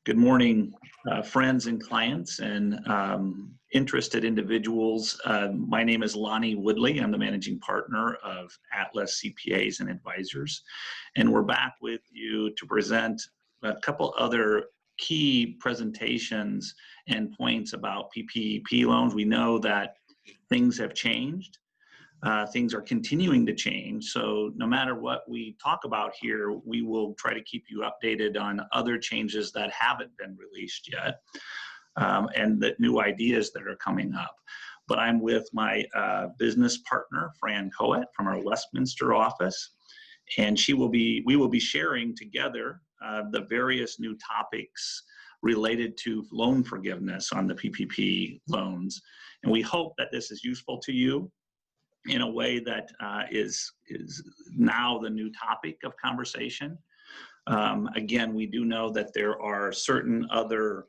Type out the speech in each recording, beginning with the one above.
Good morning, friends and clients and interested individuals. My name is Loni Woodley. I'm the managing partner of Atlas CPAs and Advisors. And we're back with you to present a couple other key presentations and points about PPP loans. We know that things have changed. Things are continuing to change. So no matter what we talk about here, we will try to keep you updated on other changes that haven't been released yet and the new ideas that are coming up. But I'm with my business partner, Fran Coet, from our Westminster office. And we will be sharing together the various new topics related to loan forgiveness on the PPP loans. And we hope that this is useful to you in a way that is now the new topic of conversation. Again, we do know that there are certain other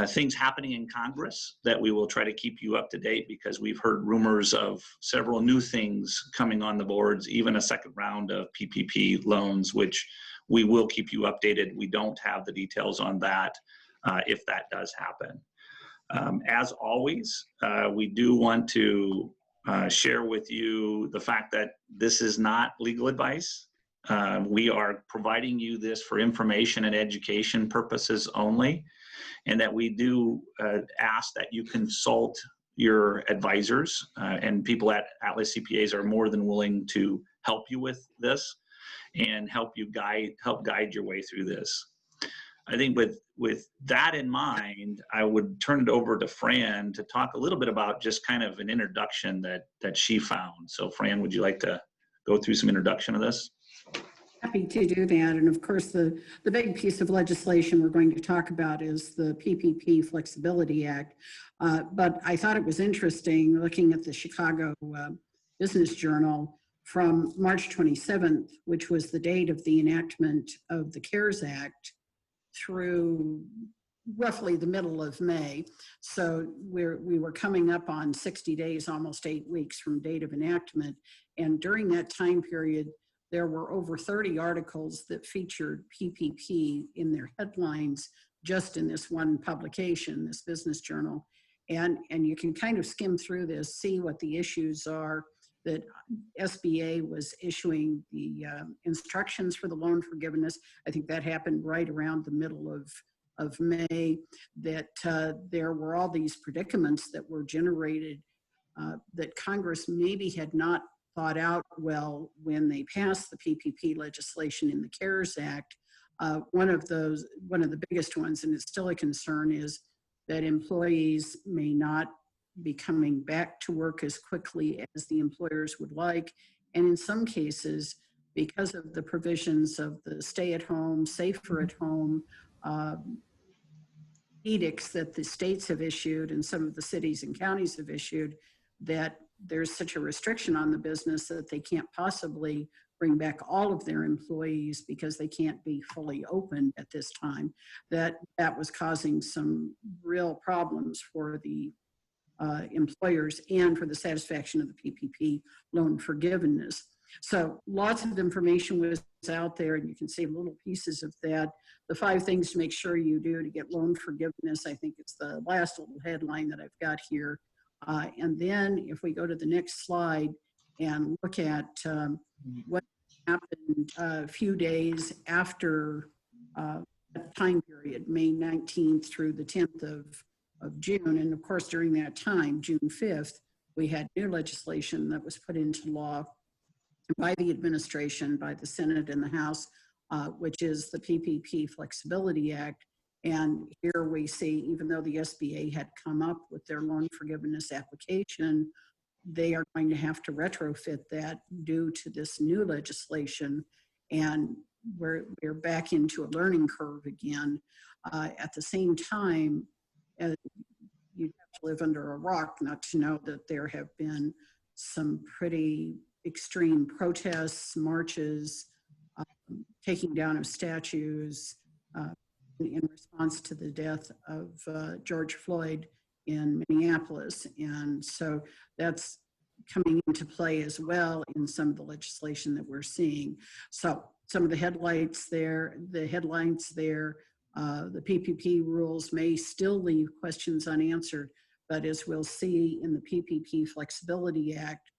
things happening in Congress that we will try to keep you up to date, because we've heard rumors of several new things coming on the boards, even a second round of PPP loans, which we will keep you updated. We don't have the details on that if that does happen. As always, we do want to share with you the fact that this is not legal advice. We are providing you this for information and education purposes only, and that we do ask that you consult your advisors, and people at Atlas CPAs are more than willing to help you with this and help guide your way through this. I think with that in mind, I would turn it over to Fran to talk a little bit about just kind of an introduction that she found. So Fran, would you like to go through some introduction of this? Happy to do that. And of course, the big piece of legislation we're going to talk about is the PPP Flexibility Act. But I thought it was interesting looking at the Chicago Business Journal from March 27th, which was the date of the enactment of the CARES Act, through roughly the middle of May. So we were coming up on 60 days, almost 8 weeks from date of enactment. And during that time period, there were over 30 articles that featured PPP in their headlines, just in this one publication, this business journal. And you can kind of skim through this, see what the issues are, that SBA was issuing the instructions for the loan forgiveness. I think that happened right around the middle of May, that there were all these predicaments that were generated that Congress maybe had not thought out well when they passed the PPP legislation in the CARES Act. One of the biggest ones, and it's still a concern, is that employees may not be coming back to work as quickly as the employers would like. And in some cases, because of the provisions of the stay-at-home, safer-at-home edicts that the states have issued and some of the cities and counties have issued, that there's such a restriction on the business that they can't possibly bring back all of their employees because they can't be fully open at this time. That was causing some real problems for the employers and for the satisfaction of the PPP loan forgiveness. So lots of information was out there, and you can see little pieces of that. The 5 things to make sure you do to get loan forgiveness, I think it's the last little headline that I've got here. And then if we go to the next slide and look at what happened a few days after that time period, May 19th through the 10th of June. And of course, during that time, June 5th, we had new legislation that was put into law by the administration, by the Senate and the House, which is the PPP Flexibility Act. And here we see, even though the SBA had come up with their loan forgiveness application, they are going to have to retrofit that due to this new legislation. And we're back into a learning curve again. At the same time, you'd have to live under a rock not to know that there have been some pretty extreme protests, marches, taking down of statues in response to the death of George Floyd in Minneapolis. And so that's coming into play as well in some of the legislation that we're seeing. So some of the headlines there The PPP rules may still leave questions unanswered, but as we'll see in the PPP Flexibility Act,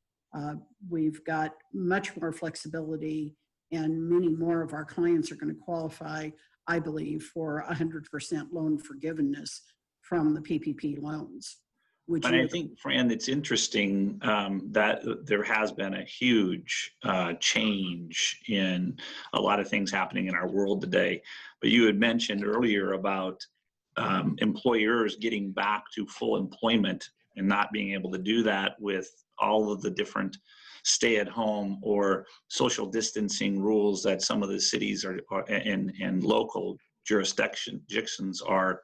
we've got much more flexibility, and many more of our clients are going to qualify, I believe, for 100% loan forgiveness from the PPP loans. And I think, Fran, it's interesting that there has been a huge change in a lot of things happening in our world today. But you had mentioned earlier about employers getting back to full employment and not being able to do that with all of the different stay-at-home or social distancing rules that some of the cities and local jurisdictions are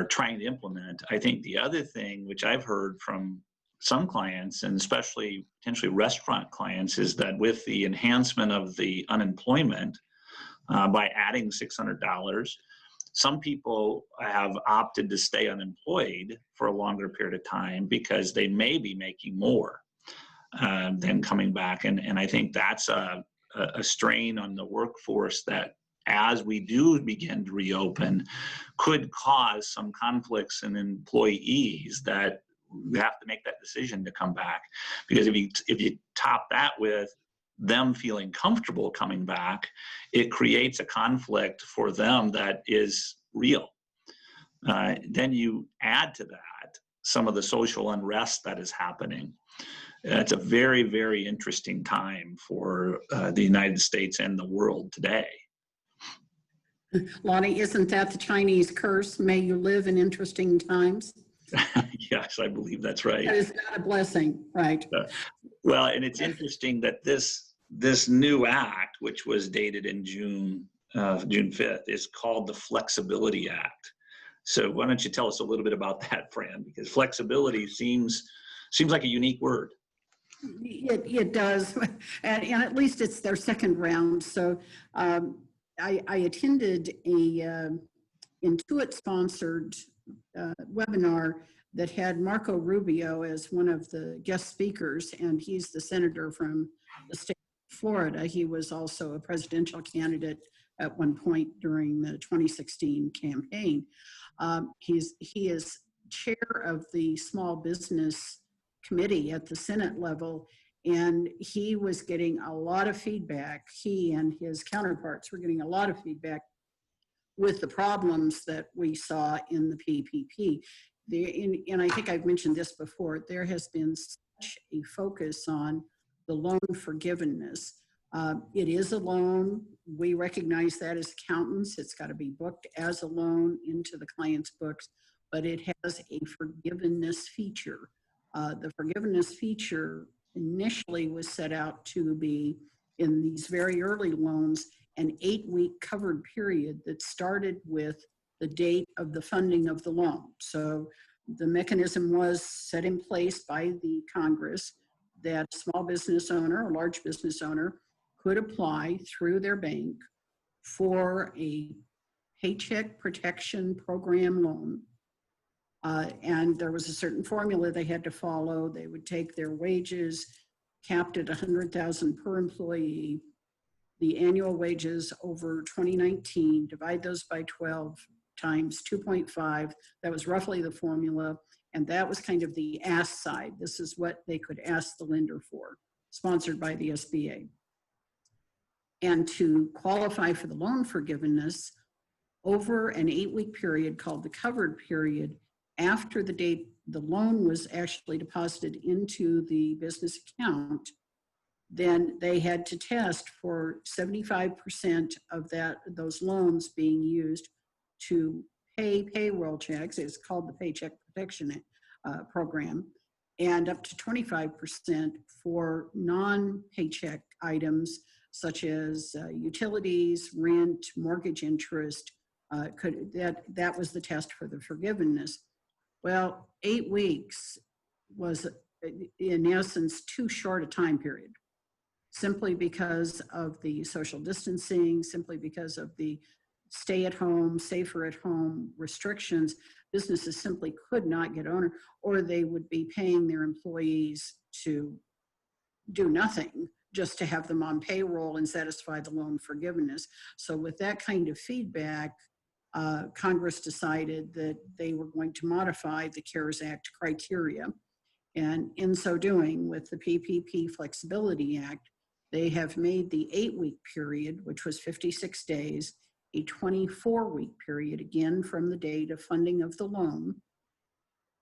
trying to implement. I think the other thing, which I've heard from some clients, and especially potentially restaurant clients, is that with the enhancement of the unemployment, by adding $600, some people have opted to stay unemployed for a longer period of time because they may be making more than coming back. And I think that's a strain on the workforce that, as we do begin to reopen, could cause some conflicts in employees that have to make that decision to come back. Because if you top that with them feeling comfortable coming back, it creates a conflict for them that is real. Then you add to that some of the social unrest that is happening. It's a very, very interesting time for the United States and the world today. Loni, isn't that the Chinese curse? May you live in interesting times. Yes, I believe that's right. That is not a blessing, right? Well, and it's interesting that this new act, which was dated in June 5th, is called the Flexibility Act. So why don't you tell us a little bit about that, Fran? Because flexibility seems like a unique word. It does, and at least it's their second round. So I attended a Intuit-sponsored webinar that had Marco Rubio as one of the guest speakers, and he's the senator from the state of Florida. He was also a presidential candidate at one point during the 2016 campaign. He is chair of the Small Business Committee at the Senate level, and he was getting a lot of feedback. He and his counterparts were getting a lot of feedback with the problems that we saw in the PPP. And I think I've mentioned this before, there has been such a focus on the loan forgiveness. It is a loan. We recognize that as accountants. It's got to be booked as a loan into the client's books, but it has a forgiveness feature. The forgiveness feature initially was set out to be, in these very early loans, an 8-week covered period that started with the date of the funding of the loan. So the mechanism was set in place by the Congress that a small business owner or large business owner could apply through their bank for a Paycheck Protection Program loan. And there was a certain formula they had to follow. They would take their wages capped at $100,000 per employee, the annual wages over 2019, divide those by 12 times 2.5. That was roughly the formula. And that was kind of the ask side. This is what they could ask the lender for, sponsored by the SBA. And to qualify for the loan forgiveness, over an 8-week period called the covered period, after the date the loan was actually deposited into the business account, then they had to test for 75% of those loans being used to pay payroll checks. It's called the Paycheck Protection Program, and up to 25% for non-paycheck items such as utilities, rent, mortgage interest. That was the test for the forgiveness. Well, 8 weeks was, in essence, too short a time period, simply because of the social distancing, simply because of the stay at home, safer at home restrictions. Businesses simply could not get owner, or they would be paying their employees to do nothing just to have them on payroll and satisfy the loan forgiveness. So with that kind of feedback, Congress decided that they were going to modify the CARES Act criteria. And in so doing, with the PPP Flexibility Act, they have made the 8-week period, which was 56 days, a 24-week period, again from the date of funding of the loan,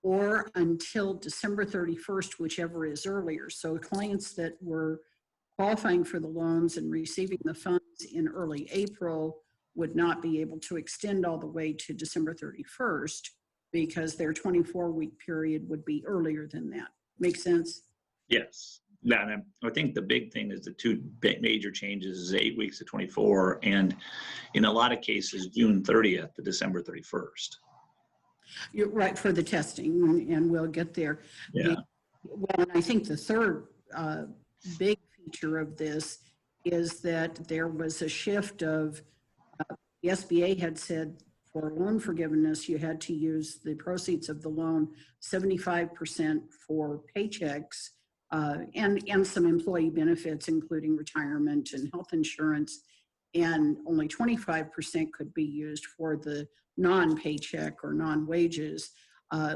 or until December 31st, whichever is earlier. So clients that were qualifying for the loans and receiving the funds in early April would not be able to extend all the way to December 31st because their 24-week period would be earlier than that. Make sense? Yes. Yeah, and I think the big thing is the two major changes is 8 weeks to 24, and in a lot of cases, June 30th to December 31st. You're right, for the testing, and we'll get there. Yeah. Well, and I think the third big feature of this is that there was a shift of, the SBA had said for loan forgiveness, you had to use the proceeds of the loan 75% for paychecks and some employee benefits, including retirement and health insurance, and only 25% could be used for the non-paycheck or non-wages,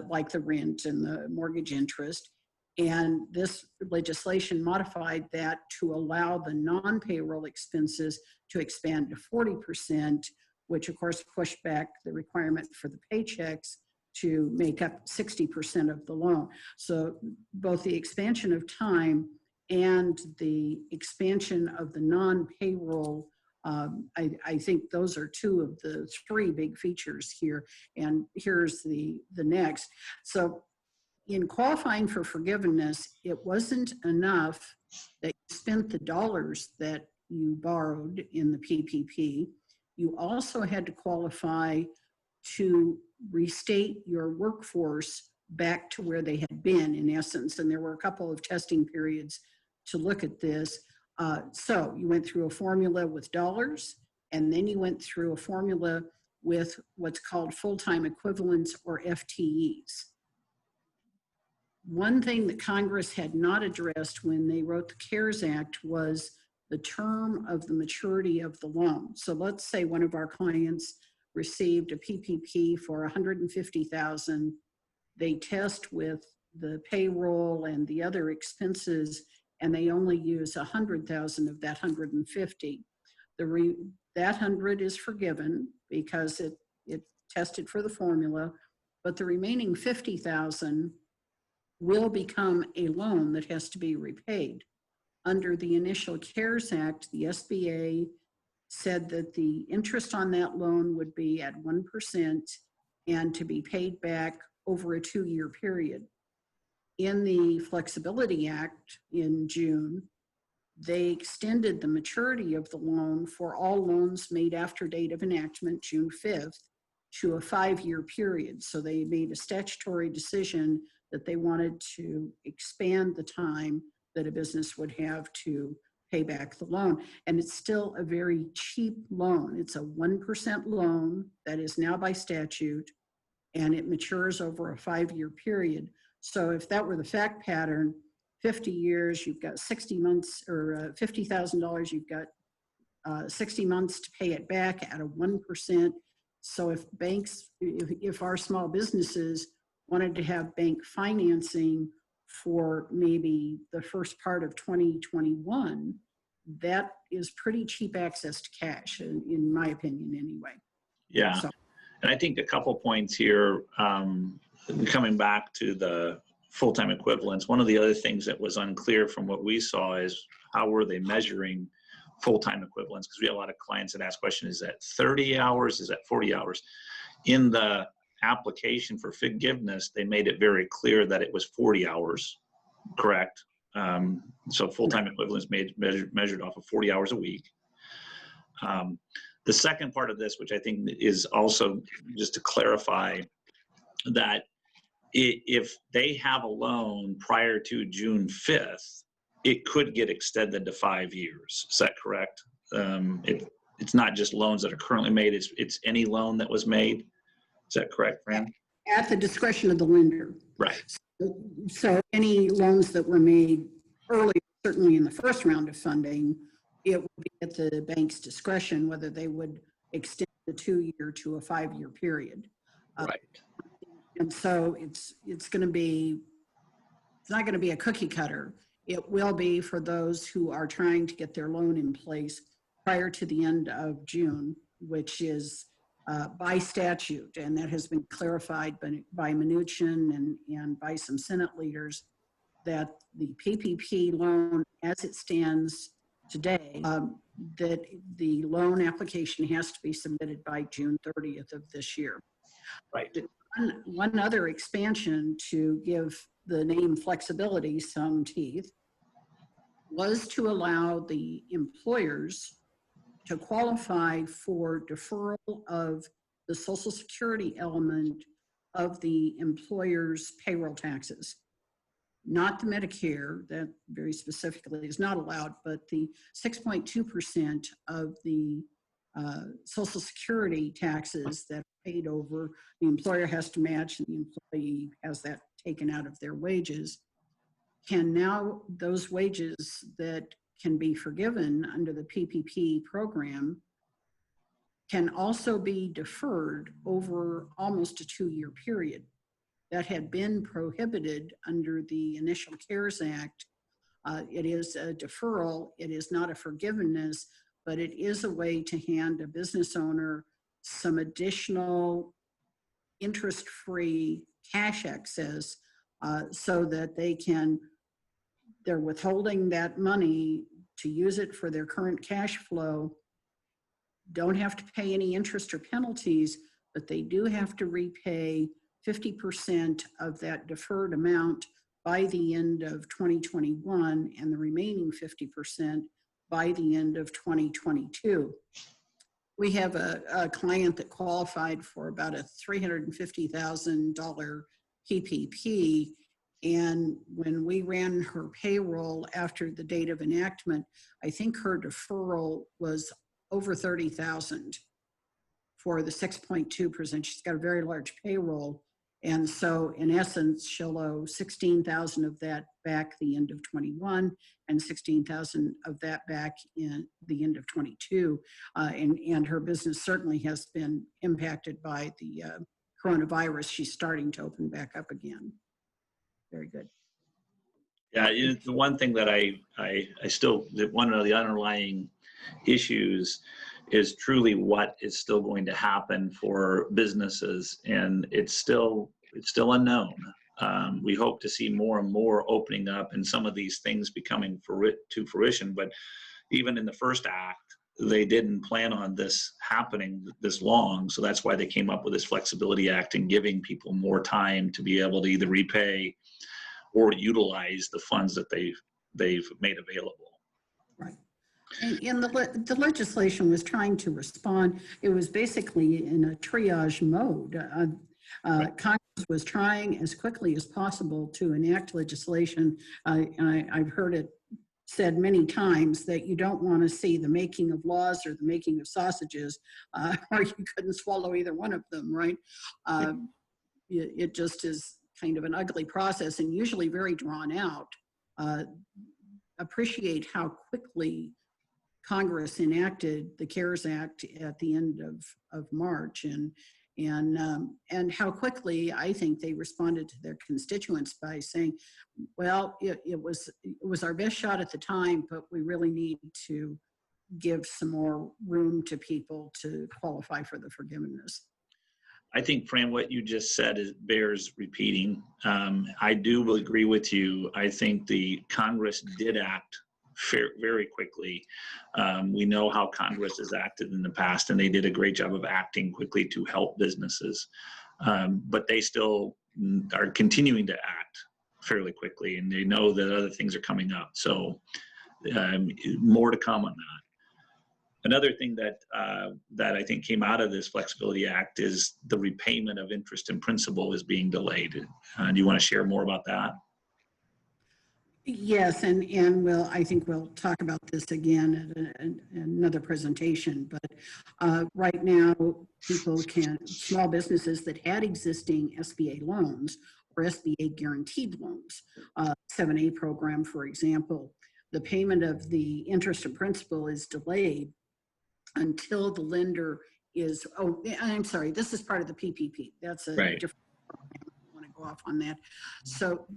like the rent and the mortgage interest. And this legislation modified that to allow the non-payroll expenses to expand to 40%, which of course pushed back the requirement for the paychecks to make up 60% of the loan. So both the expansion of time and the expansion of the non-payroll, I think those are two of the three big features here. And here's the next. So in qualifying for forgiveness, it wasn't enough that you spent the dollars that you borrowed in the PPP. You also had to qualify to restate your workforce back to where they had been, in essence. And there were a couple of testing periods to look at this. So you went through a formula with dollars, and then you went through a formula with what's called full-time equivalents, or FTEs. One thing that Congress had not addressed when they wrote the CARES Act was the term of the maturity of the loan. So let's say one of our clients received a PPP for $150,000. They test with the payroll and the other expenses, and they only use $100,000 of that $150,000. That 100 is forgiven because it tested for the formula, but the remaining $50,000 will become a loan that has to be repaid. Under the initial CARES Act, the SBA said that the interest on that loan would be at 1% and to be paid back over a 2-year period. In the Flexibility Act in June, they extended the maturity of the loan for all loans made after date of enactment, June 5th, to a 5-year period. So they made a statutory decision that they wanted to expand the time that a business would have to pay back the loan. And it's still a very cheap loan. It's a 1% loan that is now by statute, and it matures over a 5-year period. So if that were the fact pattern, 50 years, you've got 60 months, or $50,000, you've got 60 months to pay it back at a 1%. So if banks, if our small businesses wanted to have bank financing for maybe the first part of 2021, that is pretty cheap access to cash, in my opinion, anyway. Yeah, so. And I think a couple points here, coming back to the full-time equivalents, one of the other things that was unclear from what we saw is how were they measuring full-time equivalents? Because we had a lot of clients that asked questions, is that 30 hours, is that 40 hours? In the application for forgiveness, they made it very clear that it was 40 hours, correct? So full-time equivalents measured off of 40 hours a week. The second part of this, which I think is also just to clarify, that if they have a loan prior to June 5th, it could get extended to 5 years. Is that correct? It's not just loans that are currently made, it's any loan that was made. Is that correct, Fran? At the discretion of the lender. Right. So any loans that were made earlier certainly in the first round of funding, it would be at the bank's discretion whether they would extend the 2-year to a 5-year period. Right. And so it's not going to be a cookie cutter. It will be for those who are trying to get their loan in place prior to the end of June, which is by statute, and that has been clarified by Mnuchin and by some Senate leaders, that the PPP loan as it stands today, that the loan application has to be submitted by June 30th of this year. Right. One other expansion to give the name flexibility some teeth was to allow the employers to qualify for deferral of the Social Security element of the employer's payroll taxes. Not the Medicare, that very specifically is not allowed, but the 6.2% of the Social Security taxes that are paid over, the employer has to match and the employee has that taken out of their wages. Can now, those wages that can be forgiven under the PPP program can also be deferred over almost a 2-year period. That had been prohibited under the initial CARES Act. It is a deferral, it is not a forgiveness, but it is a way to hand a business owner some additional interest-free cash access so that they're withholding that money to use it for their current cash flow, don't have to pay any interest or penalties, but they do have to repay 50% of that deferred amount by the end of 2021 and the remaining 50% by the end of 2022. We have a client that qualified for about a $350,000 PPP, and when we ran her payroll after the date of enactment, I think her deferral was over $30,000 for the 6.2%. She's got a very large payroll. And so in essence, she'll owe $16,000 of that back the end of 21 and $16,000 of that back in the end of 22. And her business certainly has been impacted by the coronavirus. She's starting to open back up again. Very good. Yeah, the one thing that I still, one of the underlying issues is truly what is still going to happen for businesses, and it's still unknown. We hope to see more and more opening up and some of these things becoming to fruition, but even in the first act, they didn't plan on this happening this long, so that's why they came up with this Flexibility Act and giving people more time to be able to either repay or utilize the funds that they've made available. Right. And the legislation was trying to respond. It was basically in a triage mode. Right. Congress was trying as quickly as possible to enact legislation. I've heard it said many times that you don't want to see the making of laws or the making of sausages, or you couldn't swallow either one of them, right? It just is kind of an ugly process and usually very drawn out. Appreciate how quickly Congress enacted the CARES Act at the end of March, and how quickly I think they responded to their constituents by saying, well, it was our best shot at the time, but we really need to give some more room to people to qualify for the forgiveness. I think, Fran, what you just said bears repeating. I do agree with you. I think the Congress did act very quickly. We know how Congress has acted in the past, and they did a great job of acting quickly to help businesses. But they still are continuing to act fairly quickly, and they know that other things are coming up. So more to come on that. Another thing that I think came out of this Flexibility Act is the repayment of interest and principal is being delayed. Do you want to share more about that? Yes, and I think we'll talk about this again at another presentation, but right now small businesses that had existing SBA loans or SBA guaranteed loans, 7A program, for example, the payment of the interest and principal is delayed until the lender is, oh, I'm sorry, this is part of the PPP. That's a Right. different program. I want to go off on that. So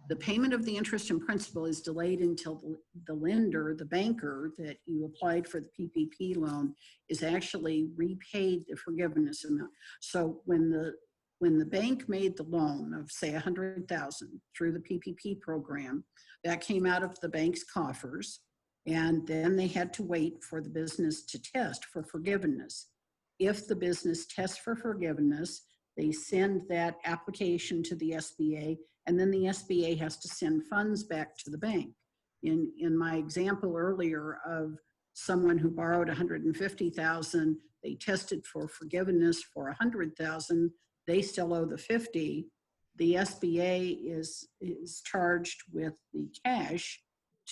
the payment of the interest and principal is delayed until the lender, the banker that you applied for the PPP loan, is actually repaid the forgiveness amount. So when the bank made the loan of, say, $100,000 through the PPP program, that came out of the bank's coffers, and then they had to wait for the business to test for forgiveness. If the business tests for forgiveness, they send that application to the SBA, and then the SBA has to send funds back to the bank. In my example earlier of someone who borrowed $150,000, they tested for forgiveness for $100,000, they still owe the 50. The SBA is charged with the cash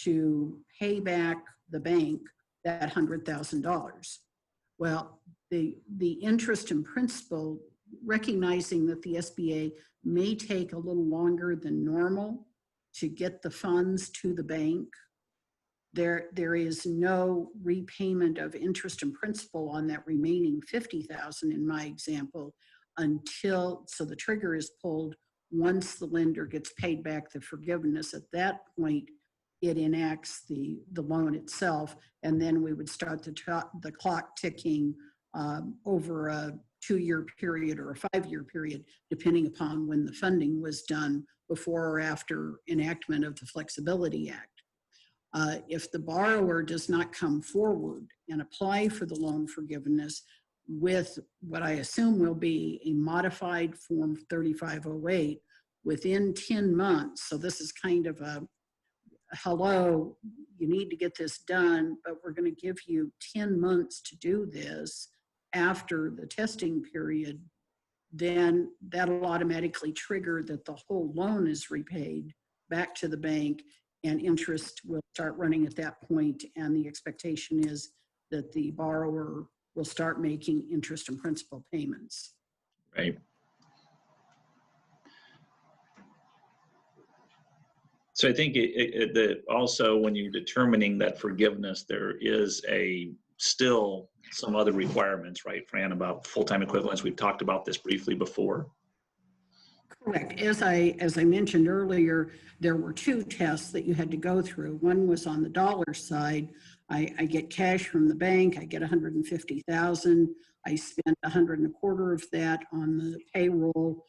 to pay back the bank that $100,000. Well, the interest and principal, recognizing that the SBA may take a little longer than normal to get the funds to the bank, there is no repayment of interest and principal on that remaining $50,000 in my example until, so the trigger is pulled once the lender gets paid back the forgiveness. At that point, it enacts the loan itself, and then we would start the clock ticking over a 2-year period or a 5-year period, depending upon when the funding was done before or after enactment of the Flexibility Act. If the borrower does not come forward and apply for the loan forgiveness with what I assume will be a modified Form 3508 within 10 months, so this is kind of a, hello, you need to get this done, but we're going to give you 10 months to do this after the testing period, then that'll automatically trigger that the whole loan is repaid back to the bank, and interest will start running at that point, and the expectation is that the borrower will start making interest and principal payments. Right. So I think also when you're determining that forgiveness, there is still some other requirements, right, Fran, about full-time equivalents. We've talked about this briefly before. Correct. As I mentioned earlier, there were 2 tests that you had to go through. One was on the dollar side. I get cash from the bank. I get $150,000. I spent $125 of that on the payroll.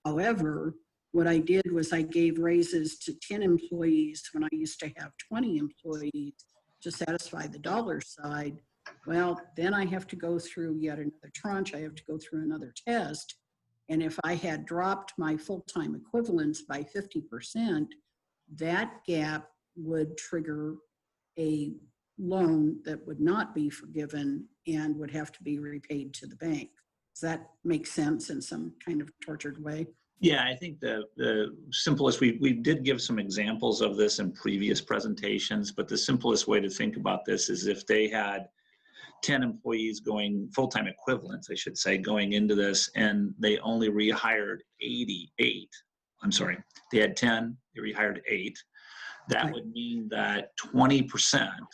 However, what I did was I gave raises to 10 employees when I used to have 20 employees to satisfy the dollar side. Well, then I have to go through yet another tranche. I have to go through another test. And if I had dropped my full-time equivalents by 50%, that gap would trigger a loan that would not be forgiven and would have to be repaid to the bank. Does that make sense in some kind of tortured way? Yeah, I think the simplest, we did give some examples of this in previous presentations, but the simplest way to think about this is if they had 10 employees going, full-time equivalents, I should say, going into this, and they only rehired 88. I'm sorry, they had 10, they rehired 8. That Right. would mean that 20%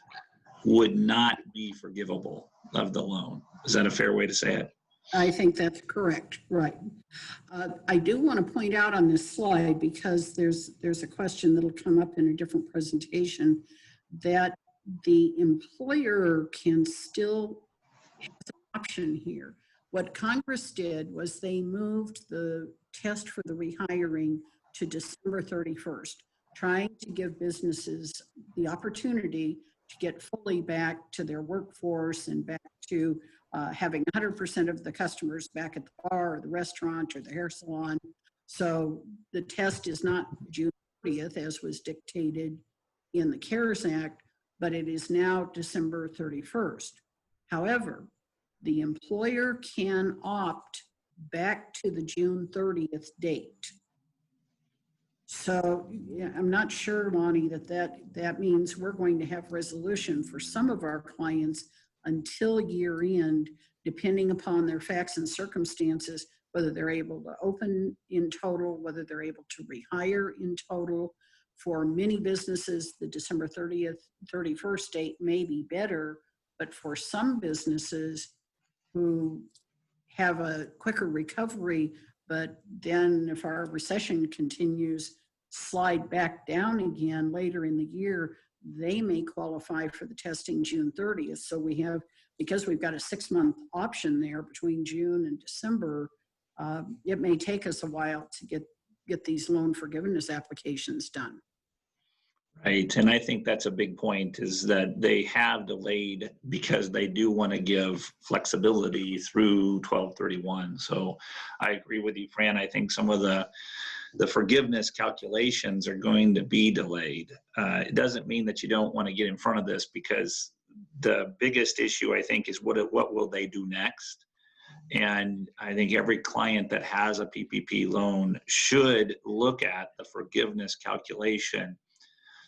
would not be forgivable of the loan. Is that a fair way to say it? I think that's correct, right. I do want to point out on this slide, because there's a question that'll come up in a different presentation, that the employer can still have an option here. What Congress did was they moved the test for the rehiring to December 31st, trying to give businesses the opportunity to get fully back to their workforce and back to having 100% of the customers back at the bar or the restaurant or the hair salon. So the test is not June 30th as was dictated in the CARES Act, but it is now December 31st. However, the employer can opt back to the June 30th date. So yeah, I'm not sure, Loni, that means we're going to have resolution for some of our clients until year end, depending upon their facts and circumstances, whether they're able to open in total, whether they're able to rehire in total. For many businesses, the December 30th, 31st date may be better, but for some businesses who have a quicker recovery, but then if our recession continues, slide back down again later in the year, they may qualify for the testing June 30th. So we have, because we've got a 6-month option there between June and December, it may take us a while to get these loan forgiveness applications done. Right, and I think that's a big point, is that they have delayed because they do want to give flexibility through 12/31. So I agree with you, Fran. I think some of the forgiveness calculations are going to be delayed. It doesn't mean that you don't want to get in front of this, because the biggest issue, I think, is what will they do next? And I think every client that has a PPP loan should look at the forgiveness calculation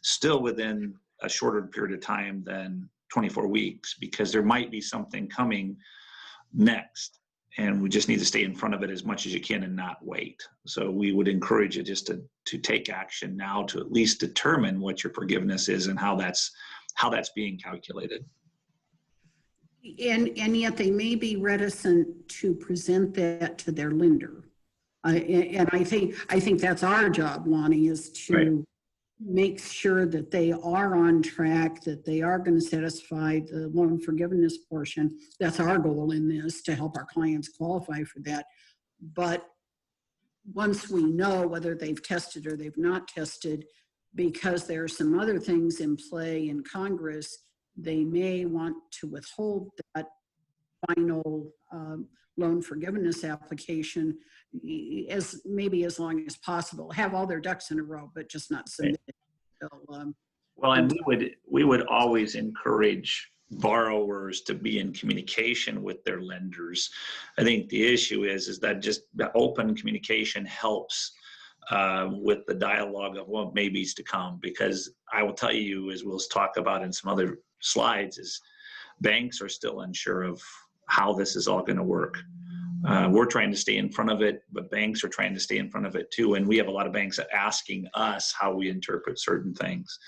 still within a shorter period of time than 24 weeks, because there might be something coming next. And we just need to stay in front of it as much as you can and not wait. So we would encourage you just to take action now to at least determine what your forgiveness is and how that's being calculated. And yet they may be reticent to present that to their lender. And I think that's our job, Lonnie, is to Right. make sure that they are on track, that they are going to satisfy the loan forgiveness portion. That's our goal in this, to help our clients qualify for that. But once we know whether they've tested or they've not tested, because there are some other things in play in Congress, they may want to withhold that final loan forgiveness application as long as possible. Have all their ducks in a row, but just not submit it until, Well, and we would always encourage borrowers to be in communication with their lenders. I think the issue is that just the open communication helps with the dialogue of what maybe is to come. Because I will tell you, as we'll talk about in some other slides, is banks are still unsure of how this is all going to work. We're trying to stay in front of it, but banks are trying to stay in front of it too. And we have a lot of banks asking us how we interpret certain things.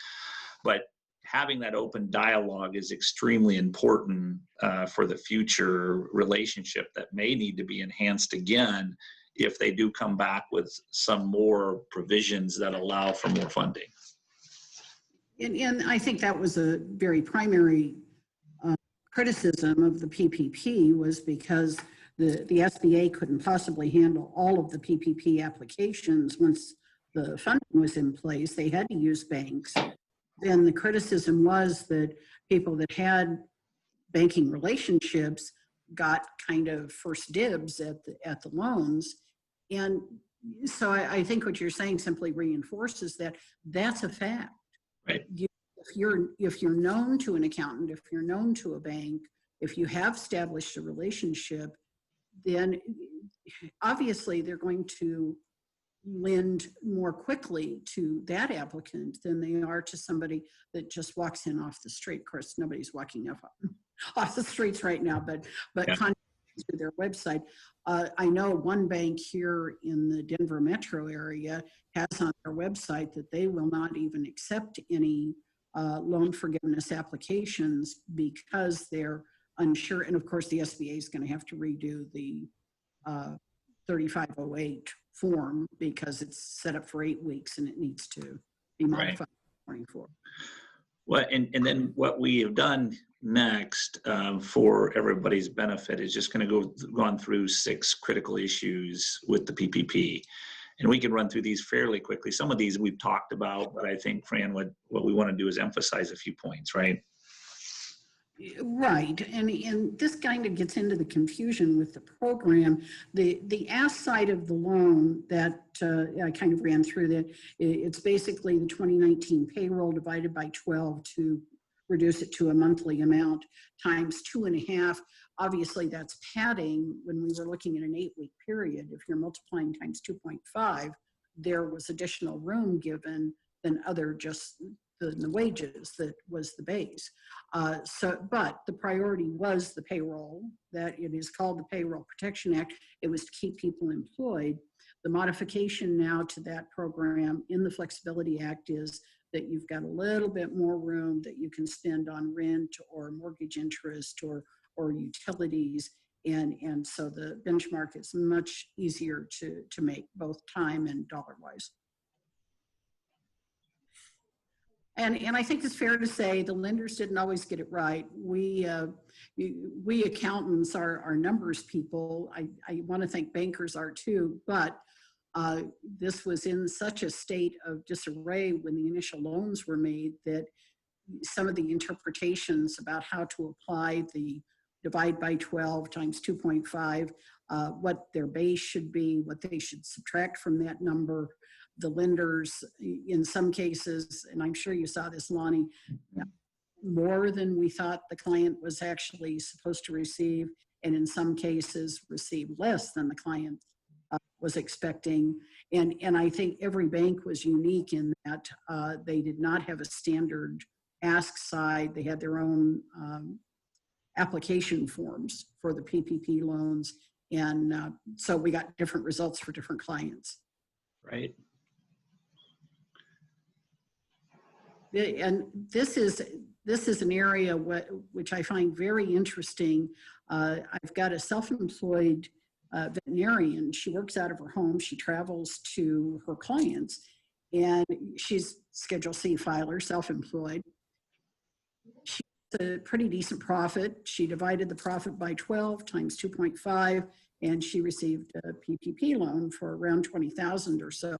But having that open dialogue is extremely important for the future relationship that may need to be enhanced again if they do come back with some more provisions that allow for more funding. and I think that was a very primary criticism of the PPP, was because the SBA couldn't possibly handle all of the PPP applications once the funding was in place. They had to use banks. Then the criticism was that people that had banking relationships got kind of first dibs at the loans. And so I think what you're saying simply reinforces that that's a fact. Right. If you're known to an accountant, if you're known to a bank, if you have established a relationship, then obviously they're going to lend more quickly to that applicant than they are to somebody that just walks in off the street. Of course, nobody's walking off the streets right now, but Yeah. through their website. I know one bank here in the Denver metro area has on their website that they will not even accept any loan forgiveness applications because they're unsure. And of course, the SBA is going to have to redo the 3508 form because it's set up for 8 weeks and it needs to be modified for 24. Well, and then what we have done next for everybody's benefit is just going to go through 6 critical issues with the PPP. And we can run through these fairly quickly. Some of these we've talked about, but I think, Fran, what we want to do is emphasize a few points, right? Right, and this kind of gets into the confusion with the program. The ask side of the loan that I kind of ran through that, it's basically the 2019 payroll divided by 12 to reduce it to a monthly amount times 2.5. Obviously that's padding. When we were looking at an 8-week period, if you're multiplying times 2.5, there was additional room given than other just the wages that was the base. But the priority was the payroll, that it is called the Payroll Protection Act. It was to keep people employed. The modification now to that program in the Flexibility Act is that you've got a little bit more room that you can spend on rent or mortgage interest or utilities. And so the benchmark is much easier to make, both time and dollar-wise. And I think it's fair to say the lenders didn't always get it right. We accountants are numbers people. I want to think bankers are too, but this was in such a state of disarray when the initial loans were made that some of the interpretations about how to apply the divide by 12 times 2.5, what their base should be, what they should subtract from that number. The lenders, in some cases, and I'm sure you saw this, Loni, more than we thought the client was actually supposed to receive, and in some cases received less than the client was expecting. And I think every bank was unique in that they did not have a standard ask side. They had their own application forms for the PPP loans. And so we got different results for different clients. Right. And this is an area which I find very interesting. I've got a self-employed veterinarian. She works out of her home. She travels to her clients, and she's Schedule C filer, self-employed. She's a pretty decent profit. She divided the profit by 12 times 2.5, and she received a PPP loan for around $20,000 or so.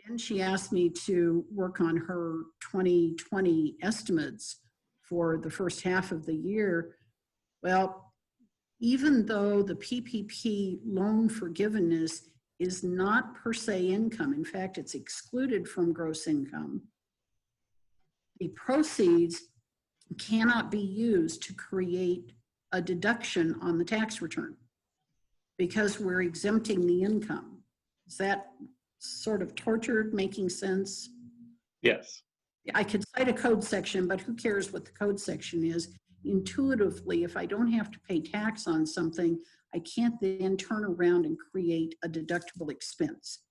Then she asked me to work on her 2020 estimates for the first half of the year. Well, even though the PPP loan forgiveness is not per se income, in fact, it's excluded from gross income, the proceeds cannot be used to create a deduction on the tax return because we're exempting the income. Is that sort of tortured, making sense? Yes. I could cite a code section, but who cares what the code section is? Intuitively, if I don't have to pay tax on something, I can't then turn around and create a deductible expense.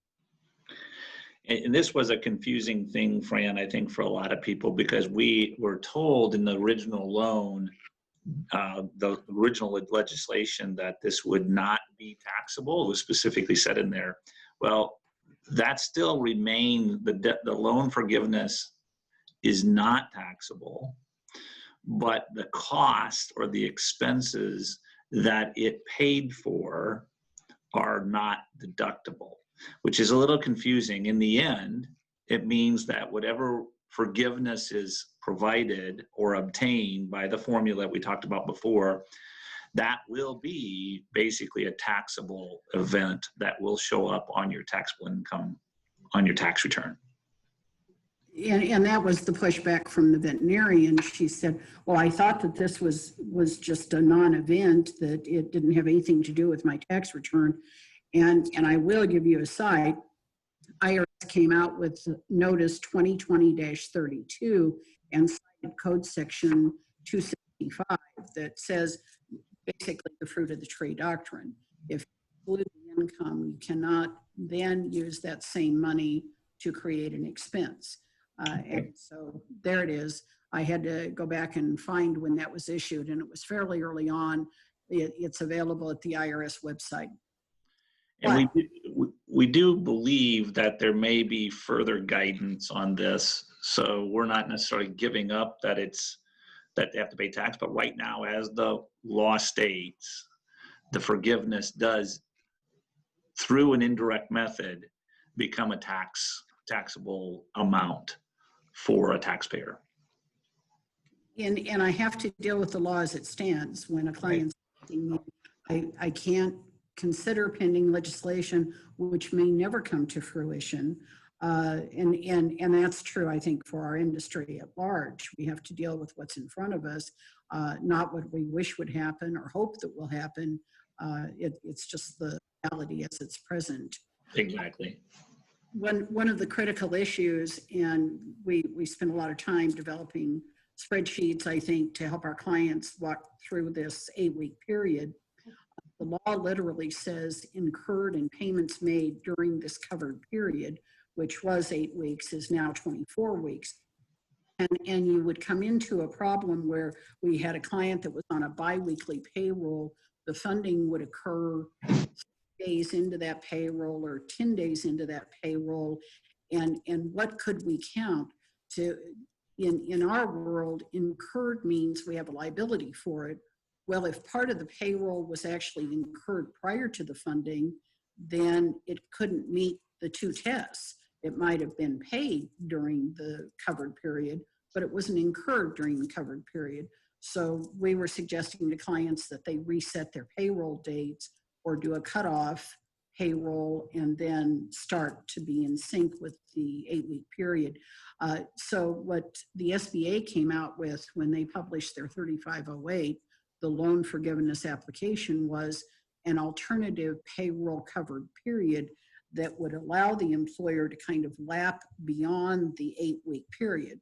And this was a confusing thing, Fran, I think, for a lot of people, because we were told in the original loan, the original legislation, that this would not be taxable. It was specifically said in there. Well, that still remained, the loan forgiveness is not taxable, but the cost or the expenses that it paid for are not deductible, which is a little confusing. In the end, it means that whatever forgiveness is provided or obtained by the formula that we talked about before, that will be basically a taxable event that will show up on your taxable income on your tax return. And that was the pushback from the veterinarian. She said, well, I thought that this was just a non-event, that it didn't have anything to do with my tax return. And I will give you a side. IRS came out with notice 2020-32 and cited code section 265 that says basically the fruit of the trade doctrine. If you exclude the income, you cannot then use that same money to create an expense. And so there it is. I had to go back and find when that was issued, and it was fairly early on. It's available at the IRS website. And we do believe that there may be further guidance on this. So we're not necessarily giving up that that they have to pay tax, but right now, as the law states, the forgiveness does, through an indirect method, become a taxable amount for a taxpayer. And I have to deal with the law as it stands. When a client's asking me, I can't consider pending legislation which may never come to fruition. And that's true, I think, for our industry at large. We have to deal with what's in front of us, not what we wish would happen or hope that will happen. It's just the reality as it's present. Exactly. One of the critical issues, and we spend a lot of time developing spreadsheets, I think, to help our clients walk through this 8-week period. the law literally says incurred and payments made during this covered period, which was 8 weeks, is now 24 weeks. And you would come into a problem where we had a client that was on a biweekly payroll. The funding would occur days into that payroll or 10 days into that payroll. And what could we count to, in our world, incurred means we have a liability for it. Well, if part of the payroll was actually incurred prior to the funding, then it couldn't meet the two tests. It might have been paid during the covered period, but it wasn't incurred during the covered period. So we were suggesting to clients that they reset their payroll dates or do a cutoff payroll and then start to be in sync with the 8-week period. So what the SBA came out with when they published their 3508, the loan forgiveness application, was an alternative payroll covered period that would allow the employer to kind of lap beyond the 8-week period.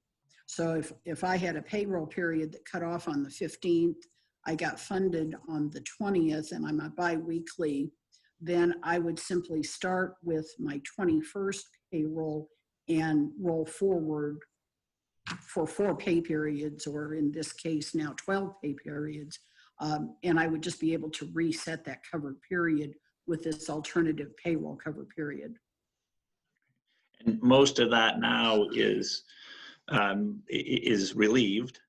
So if I had a payroll period that cut off on the 15th, I got funded on the 20th, and I'm a biweekly, then I would simply start with my 21st payroll and roll forward for 4 pay periods, or in this case now 12 pay periods. And I would just be able to reset that covered period with this alternative payroll cover period. And most of that now is relieved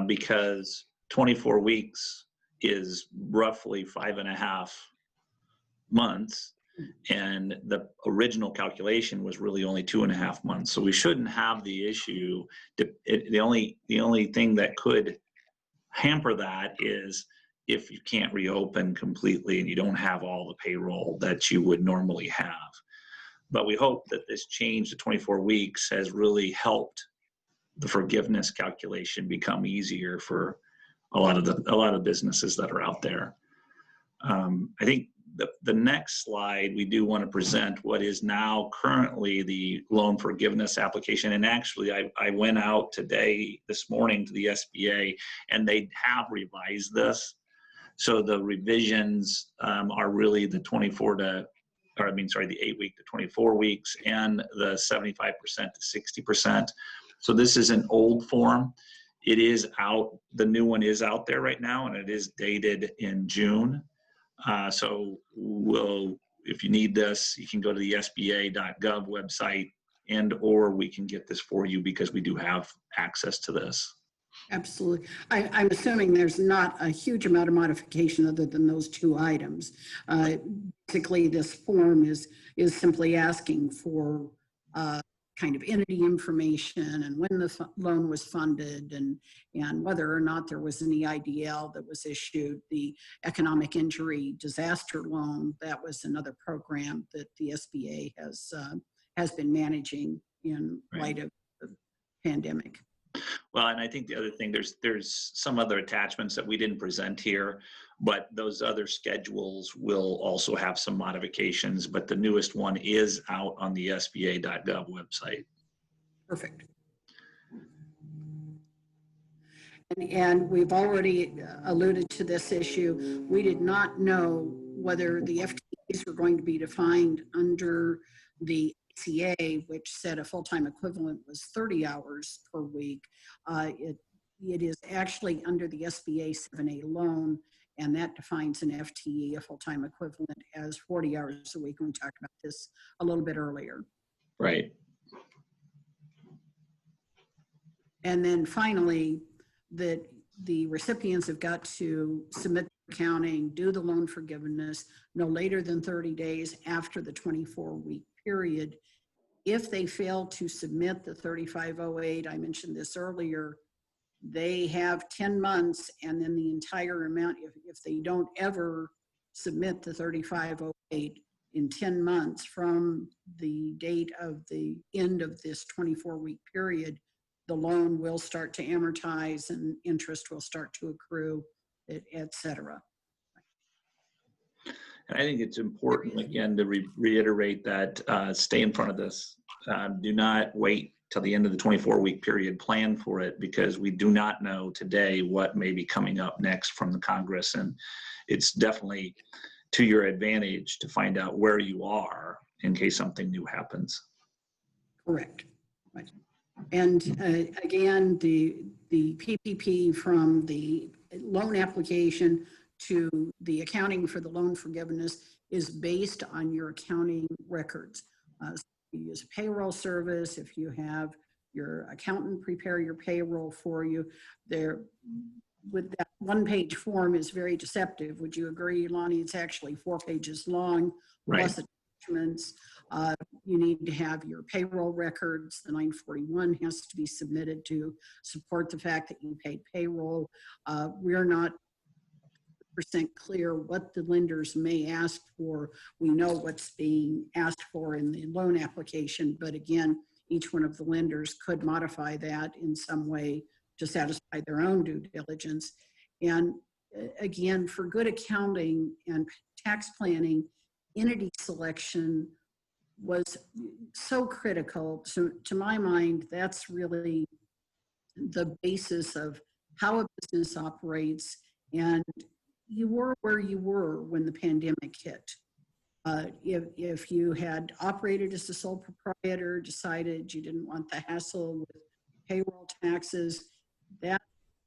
because 24 weeks is roughly 5.5 months, and the original calculation was really only 2.5 months. So we shouldn't have the issue. The only thing that could hamper that is if you can't reopen completely and you don't have all the payroll that you would normally have. But we hope that this change to 24 weeks has really helped the forgiveness calculation become easier for a lot of businesses that are out there. I think the next slide, we do want to present what is now currently the loan forgiveness application. And actually, I went out this morning to the SBA, and they have revised this. So the revisions are really the 8-week to 24 weeks and the 75% to 60%. So this is an old form. It is out, the new one is out there right now, and it is dated in June. So if you need this, you can go to the sba.gov website, or we can get this for you because we do have access to this. Absolutely. I'm assuming there's not a huge amount of modification other than those 2 items. Basically, this form is simply asking for kind of entity information and when the loan was funded and whether or not there was any IDL that was issued. The economic injury disaster loan, that was another program that the SBA has been managing in light of the pandemic. Well, and I think the other thing, there's some other attachments that we didn't present here, but those other schedules will also have some modifications, but the newest one is out on the sba.gov website. Perfect. And we've already alluded to this issue. We did not know whether the FTEs were going to be defined under the ACA, which said a full-time equivalent was 30 hours per week. It is actually under the SBA 7A loan, and that defines an FTE, a full-time equivalent, as 40 hours a week. We talked about this a little bit earlier. Right. And then finally, that the recipients have got to submit accounting, do the loan forgiveness no later than 30 days after the 24-week period. If they fail to submit the 3508, I mentioned this earlier, they have 10 months, and then the entire amount, if they don't ever submit the 3508 in 10 months from the date of the end of this 24-week period, the loan will start to amortize and interest will start to accrue, et cetera. And I think it's important, again, to reiterate that stay in front of this. Do not wait till the end of the 24-week period. Plan for it, because we do not know today what may be coming up next from the Congress. And it's definitely to your advantage to find out where you are in case something new happens. Correct. Right. And again, the PPP, from the loan application to the accounting for the loan forgiveness, is based on your accounting records. So if you use a payroll service, if you have your accountant prepare your payroll for you, there, with that one-page form is very deceptive. Would you agree, Loni? It's actually 4 pages long, Right. plus attachments. You need to have your payroll records. The 941 has to be submitted to support the fact that you paid payroll. We're not % clear what the lenders may ask for. We know what's being asked for in the loan application, but again, each one of the lenders could modify that in some way to satisfy their own due diligence. And again, for good accounting and tax planning, entity selection was so critical. So to my mind, that's really the basis of how a business operates. And you were where you were when the pandemic hit. If you had operated as a sole proprietor, decided you didn't want the hassle with payroll taxes, that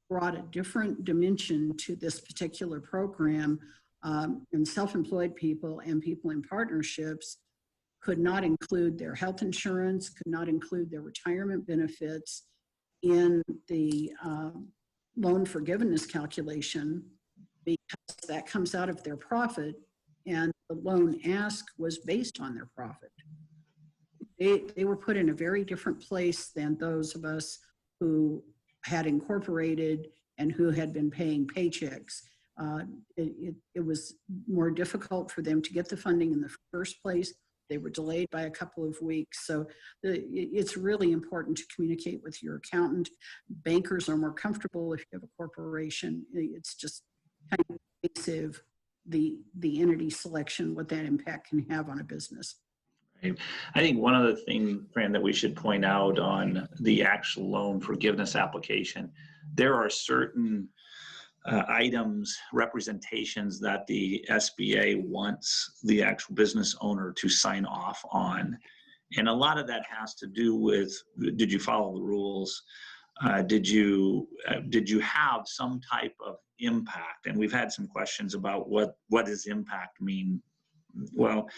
brought a different dimension to this particular program. And self-employed people and people in partnerships could not include their health insurance, could not include their retirement benefits in the loan forgiveness calculation, because that comes out of their profit, and the loan ask was based on their profit. They were put in a very different place than those of us who had incorporated and who had been paying paychecks. It was more difficult for them to get the funding in the first place. They were delayed by a couple of weeks. So it's really important to communicate with your accountant. Bankers are more comfortable if you have a corporation. It's just kind of invasive, the entity selection, what that impact can have on a business. Right. I think one of the things, Fran, that we should point out on the actual loan forgiveness application, there are certain items, representations that the SBA wants the actual business owner to sign off on. And a lot of that has to do with, did you follow the rules? Did you have some type of impact? And we've had some questions about what does impact mean? Well,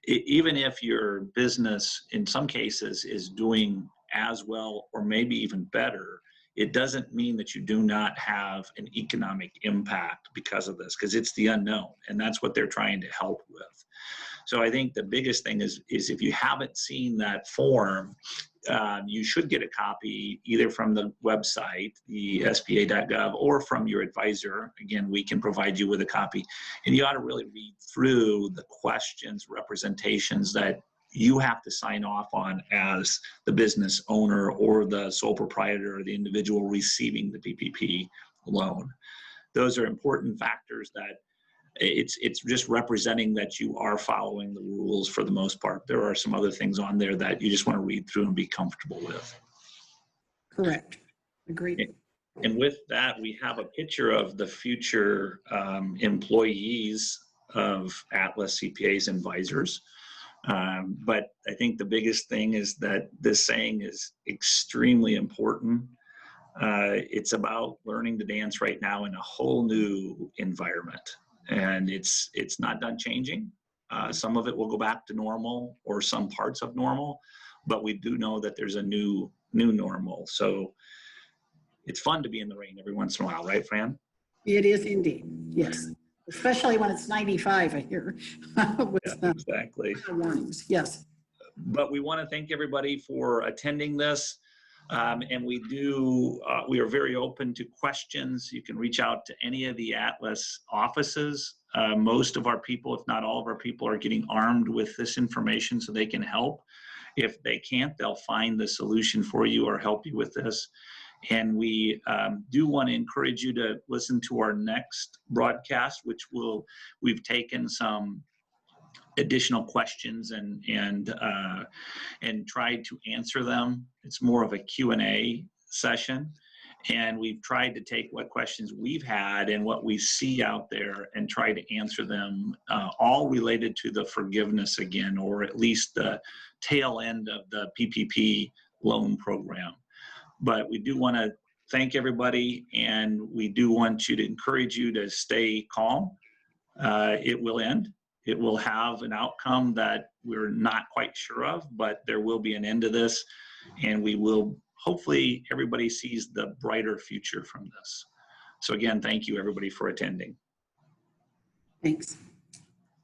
even if your business in some cases is doing as well or maybe even better, it doesn't mean that you do not have an economic impact because of this, because it's the unknown, and that's what they're trying to help with. So I think the biggest thing is if you haven't seen that form, you should get a copy either from the website, the sba.gov, or from your advisor. Again, we can provide you with a copy. And you ought to really read through the questions, representations that you have to sign off on as the business owner or the sole proprietor or the individual receiving the PPP loan. Those are important factors that it's just representing that you are following the rules for the most part. There are some other things on there that you just want to read through and be comfortable with. Correct. Agreed. And with that, we have a picture of the future employees of Atlas CPAs and Advisors. But I think the biggest thing is that this saying is extremely important. It's about learning to dance right now in a whole new environment. And it's not done changing. Some of it will go back to normal or some parts of normal, but we do know that there's a new normal. So it's fun to be in the rain every once in a while, right, Fran? It is indeed, yes. Especially when it's 95, I hear. With, yeah, exactly. Warnings, yes. But we want to thank everybody for attending this. And we are very open to questions. You can reach out to any of the Atlas offices. Most of our people, if not all of our people, are getting armed with this information so they can help. If they can't, they'll find the solution for you or help you with this. And we do want to encourage you to listen to our next broadcast, which we've taken some additional questions and tried to answer them. It's more of a Q&A session. And we've tried to take what questions we've had and what we see out there and try to answer them, all related to the forgiveness again, or at least the tail end of the PPP loan program. But we do want to thank everybody, and we do want you to encourage you to stay calm. It will end. It will have an outcome that we're not quite sure of, but there will be an end to this, and we will, hopefully everybody sees the brighter future from this. So again, thank you everybody for attending. Thanks.